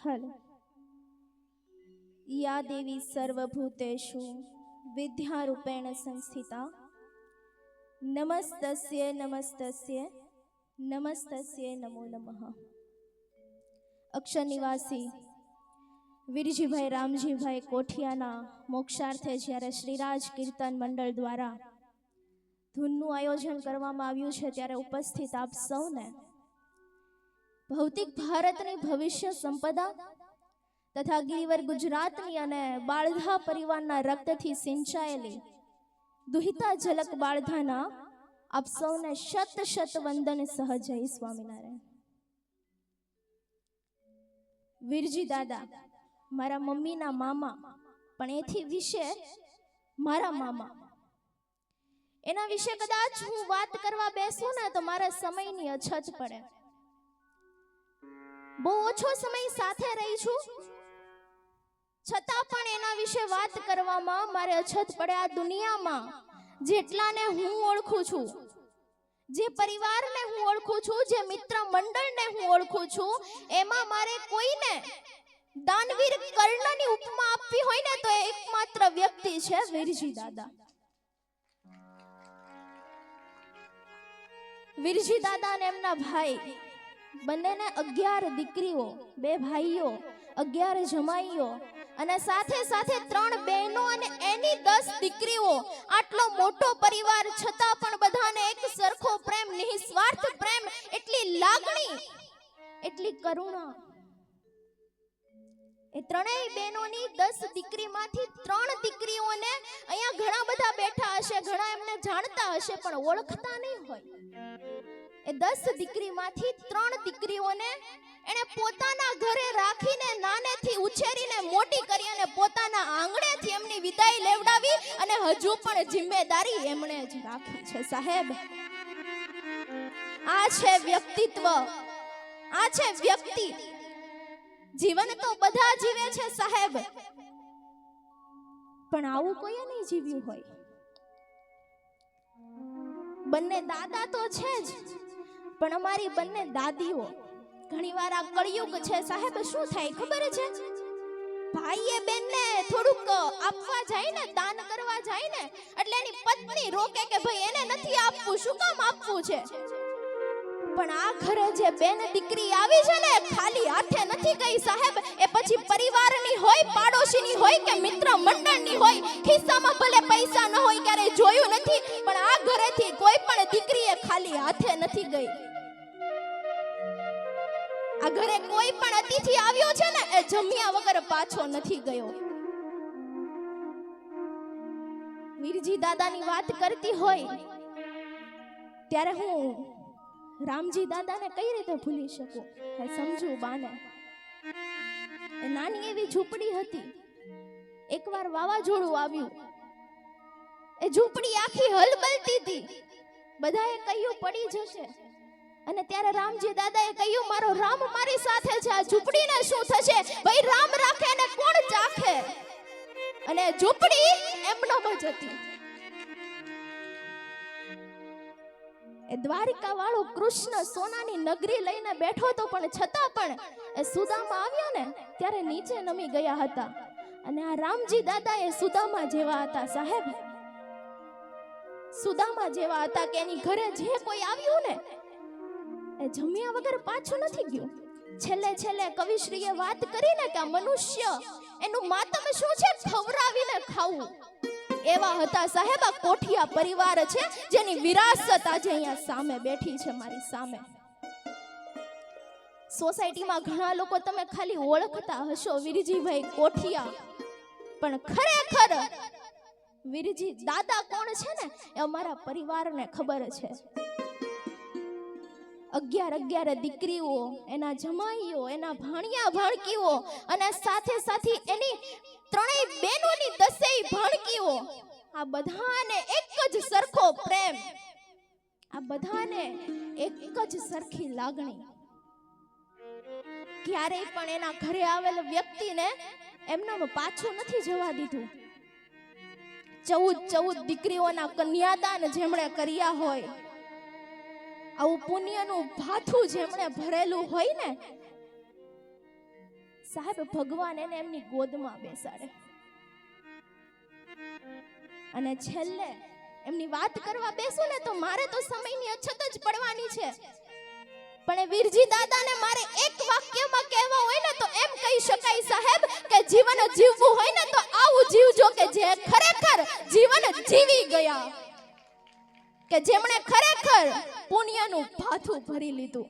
हल या देवी सर्वभूतेषु विद्यारूपेण संस्थिता नमस्तस्ये नमस्तस्ये नमस्तस्ये नमो नमः। अक्षर निवासी વીરજીભાઈ રામજીભાઈ કોઠિયાના મોક્ષાર્થે જ્યારે શ્રીરાજ કીર્તન મંડળ દ્વારા ધૂનનું આયોજન કરવામાં આવ્યું છે ત્યારે ઉપસ્થિત આપ સૌને ભૌતિક ભારતની ભવિષ્ય સંપદા તથા ગિરિવર ગુજરાતની અને બાળધા પરિવારના રક્તથી સિંચાયેલી દુહિતા ઝલક બાળધાના આપ સૌને શત શત વંદન સહજય સ્વામિનારાયણ। વીરજી દાદા મારા મમ્મીના મામા, પણ એથી વિશે મારા મામા, એના વિશે કદાચ હું વાત કરવા બેસું ને તો મારા સમયની અછત પડે। બહુ ઓછો સમય સાથે રહી છું, છતાં પણ એના વિશે વાત કરવામાં મારે અછત પડે। આ દુનિયામાં જેટલાને હું ઓળખું છું, જે પરિવારને હું ઓળખું છું, જે મિત્ર મંડળને હું ઓળખું છું, એમાં મારે કોઈને દાનવીર કર્ણની ઉપમા આપવી હોય ને તો એકમાત્ર વ્યક્તિ છે વીરજી દાદા। વીરજી દાદા અને એમના ભાઈ બંનેને 11 દીકરીઓ, 2 ભાઈઓ, 11 જમાઈઓ અને સાથે સાથે 3 બહેનો અને એની 10 દીકરીઓ। આટલો મોટો પરિવાર છતાં પણ બધાને એક સરખો પ્રેમ, નિસ્વાર્થ પ્રેમ, એટલી લાગણી, એટલી કરુણા। એ ત્રણેય બહેનોની 10 દીકરીમાંથી 3 દીકરીઓને અહીંયા ઘણા બધા બેઠા હશે, ઘણા એમને જાણતા હશે પણ ઓળખતા નહીં હોય। એ 10 દીકરીમાંથી 3 દીકરીઓને એને પોતાના ઘરે રાખીને નાનેથી ઉછેરીને મોટી કરી અને પોતાના આંગણેથી એમની વિદાય લેવડાવી અને હજુ પણ જિમ્મેદારી એમણે જ રાખી છે સાહેબ। આ છે વ્યક્તિત્વ, આ છે વ્યક્તિ। જીવન તો બધા જીવે છે સાહેબ, પણ આવું કોઈએ નહીં જીવ્યું હોય। બંને દાદા તો છે જ, પણ અમારી બંને દાદીઓ, ઘણીવાર આ કળિયુગ છે સાહેબ, શું થાય ખબર છે, ભાઈએ બેનને થોડુંક આપવા જાય ને, દાન કરવા જાય ને, એટલે એની પત્ની રોકે કે ભાઈ એને નથી આપવું, શું કામ આપવું છે? પણ આ ઘરે જે બેન દીકરી આવી છે ને, ખાલી હાથે નથી ગઈ સાહેબ। એ પછી પરિવારની હોય, પાડોશીની હોય કે મિત્ર મંડળની હોય, ખિસ્સામાં ભલે પૈસા ન હોય, ક્યારે જોયું નથી, પણ આ ઘરેથી કોઈ પણ દીકરી એ ખાલી હાથે નથી ગઈ। આ ઘરે કોઈ પણ અતિથિ આવ્યો છે ને, એ જમ્યા વગર પાછો નથી ગયો। વીરજી દાદાની વાત કરતી હોય ત્યારે હું રામજી દાદાને કઈ રીતે ભૂલી શકું? સમજુ બાને, એ નાની એવી ઝૂંપડી હતી, એકવાર વાવાઝોડું આવ્યું, એ ઝૂંપડી આખી હલબલતી હતી, બધાએ કહ્યું પડી જશે, અને ત્યારે રામજી દાદાએ કહ્યું મારો રામ મારી સાથે છે, આ ઝૂંપડીને શું થશે? ભાઈ રામ રાખે ને કોણ ચાખે? અને ઝૂંપડી એમનામ જ હતી। એ દ્વારિકા વાળો કૃષ્ણ સોનાની નગરી લઈને બેઠો તો, પણ છતાં પણ એ સુદામા આવ્યો ને ત્યારે નીચે નમી ગયા હતા। અને આ રામજી દાદા એ સુદામા જેવા હતા સાહેબ, સુદામા જેવા હતા કે એની ઘરે જે કોઈ આવ્યું ને એ જમ્યા વગર પાછું નથી ગયું। છેલ્લે છેલ્લે કવિશ્રીએ વાત કરી ને કે આ મનુષ્ય એનું માતમ શું છે, ખવરાવીને ખાવું। એવા હતા સાહેબ આ કોઠિયા પરિવાર છે, જેની વિરાસત આજે અહીંયા સામે બેઠી છે મારી સામે। સોસાયટીમાં ઘણા લોકો તમે ખાલી ઓળખતા હશો વીરજીભાઈ કોઠિયા, પણ ખરેખર વીરજી દાદા કોણ છે ને એ અમારા પરિવારને ખબર છે। 11 દીકરીઓ, એના જમાઈઓ, એના ભાણિયા ભાણકીઓ અને સાથે સાથે એની 3 બહેનોની 10 ભાણકીઓ, આ બધાને એક જ સરખો પ્રેમ, આ બધાને એક જ સરખી લાગણી। ક્યારેય પણ એના ઘરે આવેલ વ્યક્તિને એમનામાં પાછું નથી જવા દીધું। 14 દીકરીઓના કન્યાદાન જેમણે કર્યા હોય, આવું પુણ્યનું ભાથું જેમણે ભરેલું હોય ને, સાહેબ ભગવાન એને એમની ગોદમાં બેસાડે અને છેલ્લે એમની વાત કરવા બેસું ને તો મારે તો સમયની અછત જ પડવાની છે, પણ એ વીરજી દાદાને મારે એક વાક્યમાં કહેવા હોય ને તો એમ કહી શકાય સાહેબ કે જીવન જીવવું હોય ને તો આવું જીવજો કે જે ખરેખર જીવન જીવી ગયા, કે જેમણે ખરેખર પુણ્યનું ભાથું ભરી લીધું.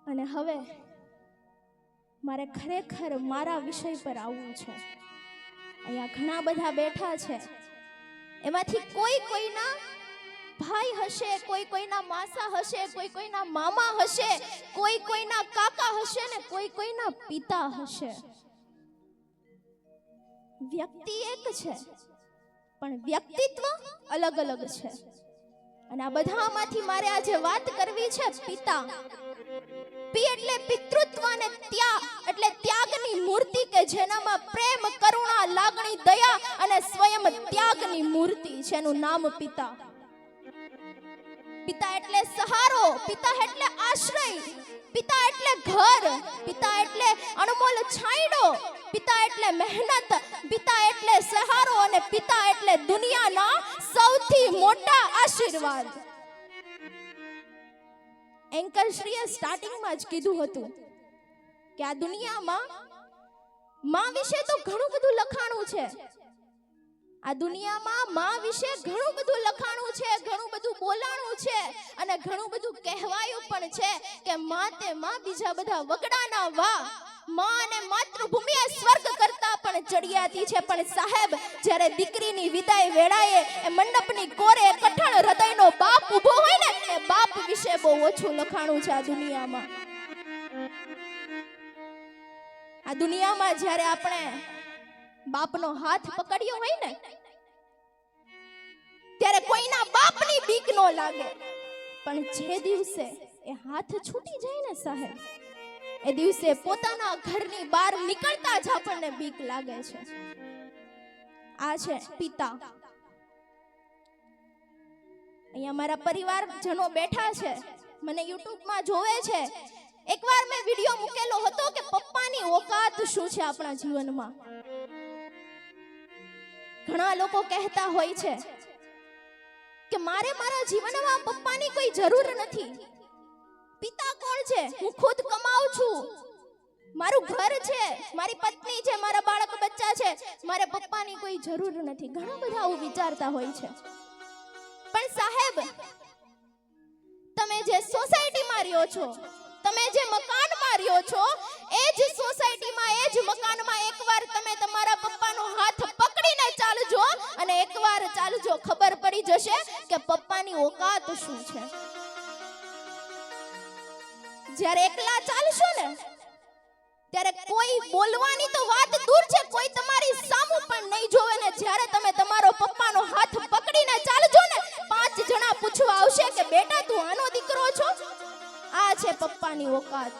અને હવે મારે ખરેખર મારા વિષય પર આવવું છે. અહીંયા ઘણા બધા બેઠા છે, એમાંથી કોઈ કોઈના ભાઈ હશે, કોઈ કોઈના માસા હશે, કોઈ કોઈના મામા હશે, કોઈ કોઈના કાકા હશે ને કોઈ કોઈના પિતા હશે. વ્યક્તિ એક છે પણ વ્યક્તિત્વ અલગ અલગ છે. અને આ બધામાંથી મારે આજે વાત કરવી છે પિતા. પી એટલે પિતૃત્વ અને ત્યાગ એટલે ત્યાગની મૂર્તિ કે જેનામાં પ્રેમ, કરુણા, લાગણી, દયા અને સ્વયં ત્યાગની મૂર્તિ છે, એનું નામ પિતા. પિતા એટલે સહારો, પિતા એટલે આશ્રય, પિતા એટલે ઘર, પિતા એટલે અનમોલ છાંયડો, પિતા એટલે મહેનત, પિતા એટલે સહારો અને પિતા એટલે દુનિયાના સૌથી મોટા આશીર્વાદ. એન્કર શ્રીએ સ્ટાર્ટિંગમાં જ કીધું હતું કે આ દુનિયામાં માં વિશે તો ઘણું બધું લખાણું છે. આ દુનિયામાં માં વિશે ઘણું બધું લખાણું છે, ઘણું બધું બોલાણું છે અને ઘણું બધું કહેવાયું પણ છે કે માં તે માં બીજા બધા વગડાના વાહ. માં અને માતૃભૂમિ એ સ્વર્ગ કરતા પણ ચડિયાતી છે. પણ સાહેબ જ્યારે દીકરીની વિદાય વેળાએ એ મંડપની કોરે કઠણ હૃદયનો બાપ ઊભો હોય ને એ બાપ વિશે બહુ ઓછું લખાણું છે આ દુનિયામાં. આ દુનિયામાં જ્યારે આપણે બાપનો હાથ પકડ્યો હોય ને ત્યારે કોઈના બાપની બીક ન લાગે, પણ જે દિવસે એ હાથ છૂટી જાય ને સાહેબ એ દિવસે પોતાના ઘરની બહાર નીકળતા જ આપણને બીક લાગે છે. આ છે પિતા. અહીંયા મારા પરિવારજનો બેઠા છે, મને યુટ્યુબમાં જોવે છે. એકવાર મેં વિડિયો મૂકેલો હતો કે પપ્પાની ઓકાત શું છે આપણા જીવનમાં. ઘણા લોકો કહેતા હોય છે કે મારે મારા જીવનમાં પપ્પાની કોઈ જરૂર નથી. પિતા કોણ છે? હું ખુદ કમાઉં છું, મારું ઘર છે, મારી પત્ની છે, મારા બાળક બચ્ચા છે, મારે પપ્પાની કોઈ જરૂર નથી. ઘણા બધા આવું વિચારતા હોય છે. પણ સાહેબ તમે જે સોસાયટીમાં રહ્યો છો, તમે જે મકાનમાં રહ્યો છો, એ જ સોસાયટીમાં એ જ મકાનમાં એકવાર તમે તમારા પપ્પાનો હાથ પકડીને ચાલજો અને એકવાર ચાલજો, ખબર પડી જશે કે પપ્પાની ઓકાત શું છે. જ્યારે એકલા ચાલશો ને ત્યારે કોઈ બોલવાની તો વાત દૂર છે, કોઈ તમારી સામું પણ નહીં જોવે ને. જ્યારે તમે તમારો પપ્પાનો હાથ પકડીને ચાલજો ને 5 જણા પૂછવા આવશે કે બેટા તું આનો દીકરો છો. આ છે પપ્પાની ઓકાત.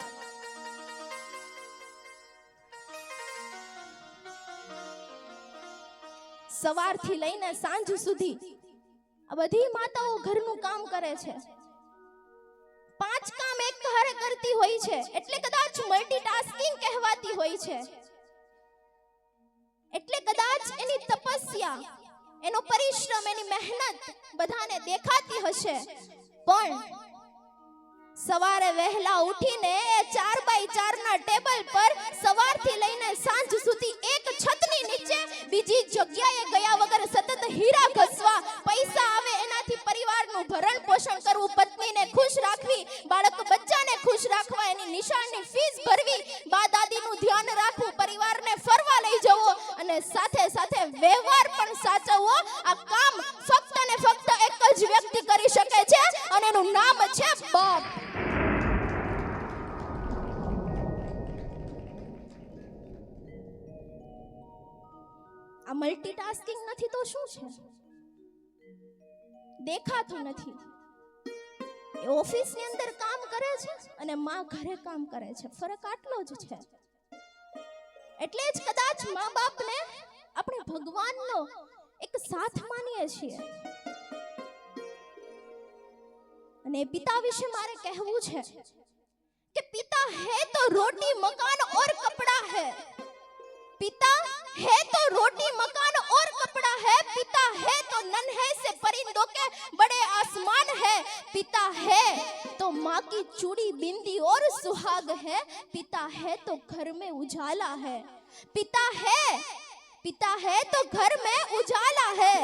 સવારથી લઈને સાંજ સુધી આ બધી માતાઓ ઘરનું કામ કરે છે. 5 કામ એક હારે કરતી હોય છે એટલે કદાચ મલ્ટીટાસ્કિંગ કહેવાતી હોય છે. એટલે કદાચ એની તપસ્યા, એનો પરિશ્રમ, એની મહેનત બધાને દેખાતી હશે. પણ સવારે વહેલા ઉઠીને 4x4 ના ટેબલ પર સવારથી લઈને સાંજ સુધી એક છતની નીચે બીજી જગ્યાએ ગયા વગર સતત હીરા ઘસવા, પૈસા આવે એનાથી પરિવારનું ભરણ પોષણ કરવું, પત્નીને ખુશ રાખવી, બાળક બચ્ચાને ખુશ રાખવા, એની નિશાળની ફીસ ભરવી, બા દાદીનું ધ્યાન રાખવું, પરિવારને ફરવા લઈ જવો અને સાથે સાથે વ્યવહાર પણ સાચવવો. આ કામ ફક્ત ને ફક્ત એક જ વ્યક્તિ કરી શકે છે અને એનું નામ છે બાપ. આ મલ્ટીટાસ્કિંગ નથી તો શું છે? દેખાતું નથી. એ ઓફિસની અંદર કામ કરે છે અને માં ઘરે કામ કરે છે. ફરક આટલો જ છે. એટલે જ કદાચ મા બાપને આપણે ભગવાનનો એક સાથ માનીએ છીએ. અને પિતા વિશે મારે કહેવું છે કે पिता है तो रोटी मकान और कपड़ा है, पिता है तो रोटी मकान और कपड़ा है, पिता है तो नन्हे से परिंदों के बड़े आसमान है, पिता है तो माँ की चूड़ी बिंदी और सुहाग है, पिता है तो घर में उजाला है, पिता है तो घर में उजाला है,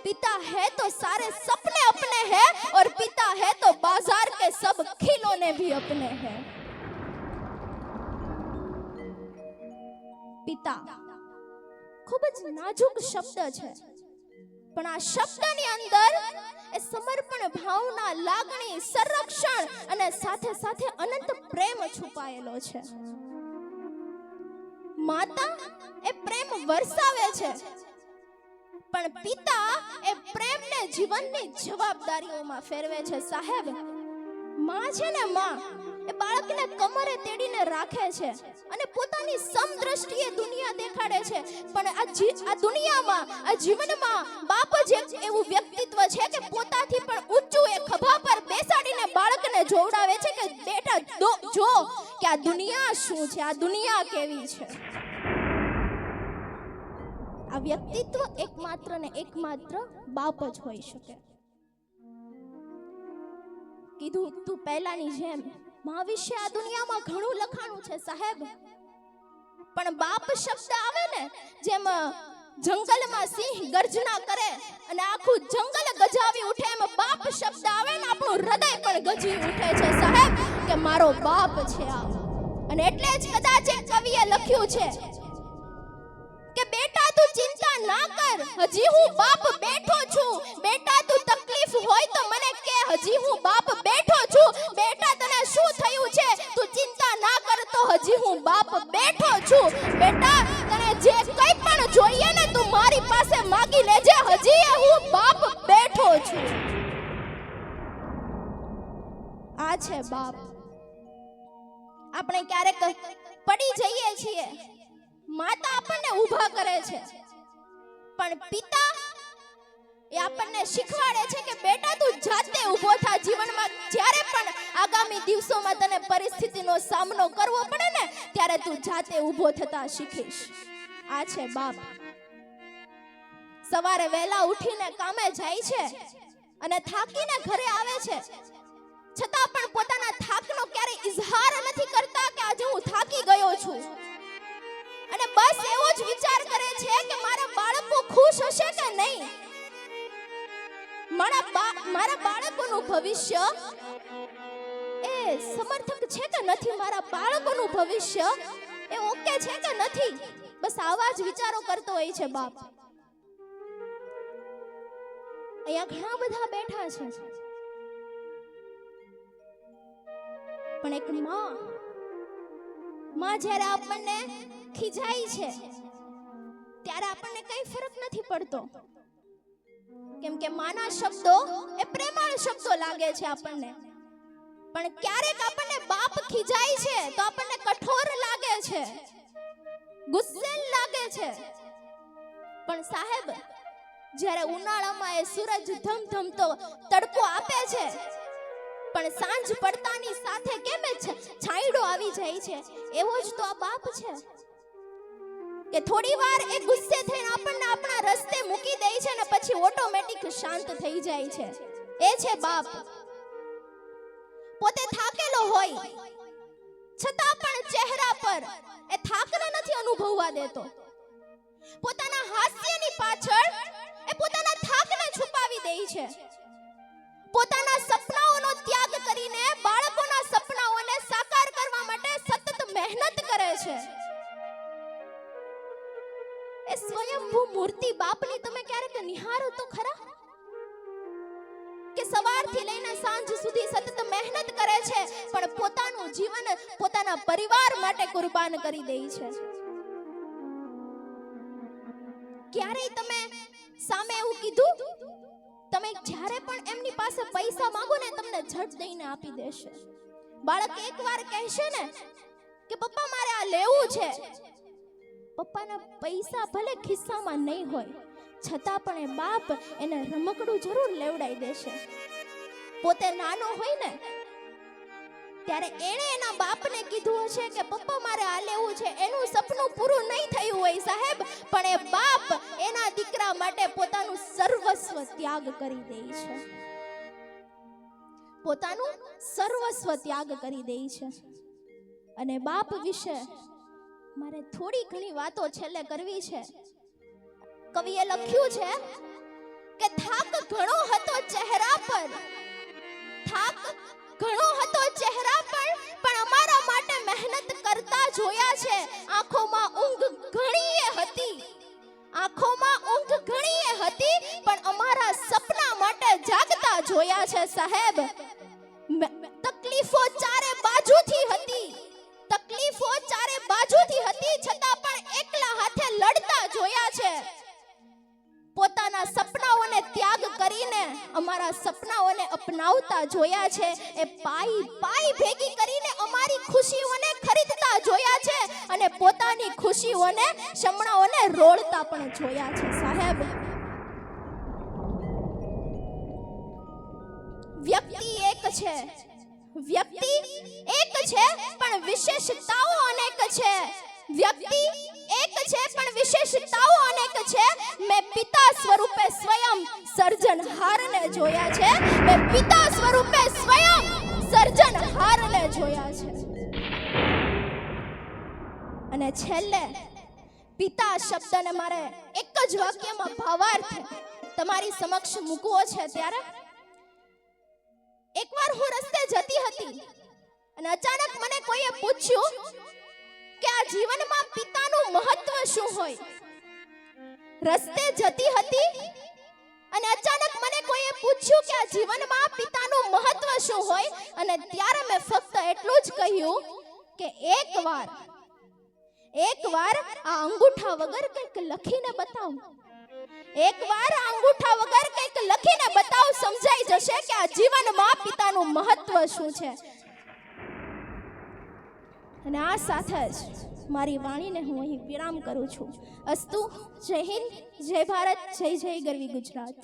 पिता है तो सारे सपने अपने हैं, और पिता है तो बाजार के सब खिलौने भी अपने हैं। पिता ખૂબ જ નાજુક શબ્દ છે, પણ આ શબ્દની અંદર એ સમર્પણ ભાવના, લાગણી, સંરક્ષણ અને સાથે સાથે અનંત પ્રેમ છુપાયેલો છે। માતા એ પ્રેમ વરસાવે છે, પણ પિતા એ પ્રેમને જીવનની જવાબદારીઓમાં ફેરવે છે। સાહેબ, માં છે ને, માં એ બાળકને કમરે તેડીને રાખે છે અને પોતાની સમદ્રષ્ટિએ દુનિયા દેખાડે છે, પણ આ દુનિયામાં, આ જીવનમાં બાપ જ એક એવું વ્યક્તિત્વ છે કે પોતાથી પણ ઊંચું એ ખભા પર બેસાડીને બાળકને જોવડાવે છે કે બેટા જો કે આ દુનિયા શું છે, આ દુનિયા કેવી છે। આ વ્યક્તિત્વ એકમાત્ર ને એકમાત્ર બાપ જ હોઈ શકે। કીધું તું પહેલાની જેમ માં વિશે આ દુનિયામાં ઘણું લખાણું છે સાહેબ, પણ બાપ શબ્દ આવે ને, જેમ જંગલમાં સિંહ ગર્જના કરે અને આખું જંગલ ગજાવી ઉઠે, એમ બાપ શબ્દ આવે ને આપણું હૃદય પણ ગજી ઉઠે છે સાહેબ, કે મારો બાપ છે આ। અને એટલે જ કદાચ એક કવિએ લખ્યું છે કે બેટા તું ચિંતા ના કર, હજી હું બાપ બેઠો છું, બેટા તું તકલીફ હોય તો મને કે, હજી હું બાપ બેઠો છું, બેટા તને શું થયું છે તું ચિંતા ના કર, તો હજી હું બાપ બેઠો છું, બેટા તને જે કંઈ પણ જોઈએ ને તું મારી પાસે માંગી લેજે, હજી હું બાપ બેઠો છું। આ છે બાપ। આપણે ક્યારેક પડી જઈએ છીએ, માતા આપણને ઊભા કરે છે, પણ પિતા એ આપણને શીખવાડે છે કે બેટા તું જાતે ઊભો થા, જીવનમાં જ્યારે પણ આગામી દિવસોમાં તને પરિસ્થિતિનો સામનો કરવો પડે ને ત્યારે તું જાતે ઊભો થતા શીખીશ। આ છે બાપ। સવારે વહેલા ઉઠીને કામે જાય છે અને થાકીને ઘરે આવે છે, છતાં પણ પોતાના થાકનો ક્યારેય ઇઝહાર નથી કરતા કે આજે હું થાકી ગયો છું, અને બસ એવો જ વિચાર કરે છે કે મારા બાળકો ખુશ હશે કે નહીં, મારા બાળકોનું ભવિષ્ય એ સમર્થક છે કે નથી, મારા બાળકોનું ભવિષ્ય એ ઓકે છે કે નથી, બસ આવા જ વિચારો કરતો હોય છે બાપ। અહીંયા ઘણા બધા બેઠા છે, પણ એક માં જ્યારે આપણને ખીજાય છે ત્યારે આપણને કઈ ફરક નથી પડતો, કેમ કે માના શબ્દો એ પ્રેમાળ શબ્દો લાગે છે આપણને, પણ ક્યારેક આપણને બાપ ખીજાય છે તો આપણને કઠોર લાગે છે, ગુસ્સેલ લાગે છે, પણ સાહેબ જ્યારે ઉનાળામાં એ સૂરજ ધમધમતો તડકો આપે છે, પણ સાંજ પડતાની સાથે કેમ છાંયડો આવી જાય છે, એવો જ તો આ બાપ છે કે થોડી વાર એ ગુસ્સે થઈને આપણને આપણા રસ્તે મૂકી દે છે ને પછી ઓટોમેટિક શાંત થઈ જાય છે। એ છે બાપ। પોતે થાકેલો હોય છતાં પણ ચહેરા પર એ થાકને નથી અનુભવવા દેતો, પોતાના હાસ્યની પાછળ એ પોતાના થાકને છુપાવી દે છે, પોતાના સપનાઓનો ત્યાગ કરીને બાળકોના સપનાઓને સાકાર કરવા માટે સતત મહેનત કરે છે। એ સ્વયંભૂ મૂર્તિ બાપની તમે ક્યારેક નિહાળો તો ખરા, કે સવારથી લઈને સાંજ સુધી સતત મહેનત કરે છે, પણ પોતાનું જીવન પોતાના પરિવાર માટે કુરબાન કરી દે છે। ક્યારેય તમે સામે એવું કીધું, તમે જ્યારે પણ એમની પાસે પૈસા માંગો ને તમને ઝટ દઈને આપી દેશે। બાળક એકવાર કહેશે ને કે પપ્પા મારે આ લેવું છે, પપ્પાના પૈસા ભલે ખિસ્સામાં નહીં હોય છતાં પણ એ બાપ એને રમકડું જરૂર લેવડાવી દેશે। પોતે નાનો હોય ને ત્યારે એણે એના બાપને કીધું હશે કે પપ્પા મારે આ લેવું છે. એનું સપનું પૂરું નહીં થયું હોય સાહેબ, પણ એ બાપ એના દીકરા માટે પોતાનું સર્વસ્વ ત્યાગ કરી દે છે. પોતાનું સર્વસ્વ ત્યાગ કરી દે છે. અને બાપ વિશે મારે થોડી ઘણી વાતો છેલ્લે કરવી છે. કવિએ લખ્યું છે કે થાક ઘણો હતો ચહેરા પર, થાક ઘણો હતો ચહેરા પર, પણ અમારા માટે મહેનત કરતા જોયા છે. આંખોમાં ઊંઘ ઘણીએ હતી, આંખોમાં ઊંઘ ઘણીએ હતી, પણ અમારા સપના માટે જાગતા જોયા છે સાહેબ. તકલીફો ચારે બાજુથી હતી, તકલીફો ચારે બાજુથી હતી, છતાં પણ એકલા હાથે લડતા જોયા છે. પોતાના સપનાઓને ત્યાગ કરીને અમારા સપનાઓને અપનાવતા જોયા છે. એ પાઈ પાઈ ભેગી કરીને અમારી ખુશીઓને ખરીદતા જોયા છે અને પોતાની ખુશીઓને શમણાઓને રોળતા પણ જોયા છે સાહેબ. વ્યક્તિ એક છે, વ્યક્તિ એક છે, પણ વિશેષતાઓ અનેક છે. વ્યક્તિ એક છે, પણ વિશેષતાઓ અનેક છે. મેં પિતા સ્વરૂપે સ્વયં સર્જનહારને જોયા છે. મેં પિતા સ્વરૂપે સ્વયં સર્જનહારને જોયા છે. અને છેલ્લે પિતા શબ્દને મારે એક જ વાક્યમાં ભાવાર્થ તમારી સમક્ષ મૂકવો છે. ત્યારે એકવાર હું રસ્તે જતી હતી અને અચાનક મને કોઈએ પૂછ્યું કે આ જીવનમાં પિતાનું મહત્વ શું હોય. રસ્તે જતી હતી અને અચાનક મને કોઈએ પૂછ્યું કે આ જીવનમાં પિતાનું મહત્વ શું હોય, અને ત્યારે મેં ફક્ત એટલું જ કહ્યું કે એકવાર આ અંગૂઠા વગર કંઈક લખીને બતાવ, એકવાર આ અંગૂઠા વગર કંઈક લખીને બતાવ, સમજાઈ જશે કે આ જીવનમાં પિતાનું મહત્વ શું છે. અને આ સાથે જ મારી વાણીને હું અહીં વિરામ કરું છું. અસ્તુ. જય હિન્દ, જય ભારત, જય જય ગરવી ગુજરાત.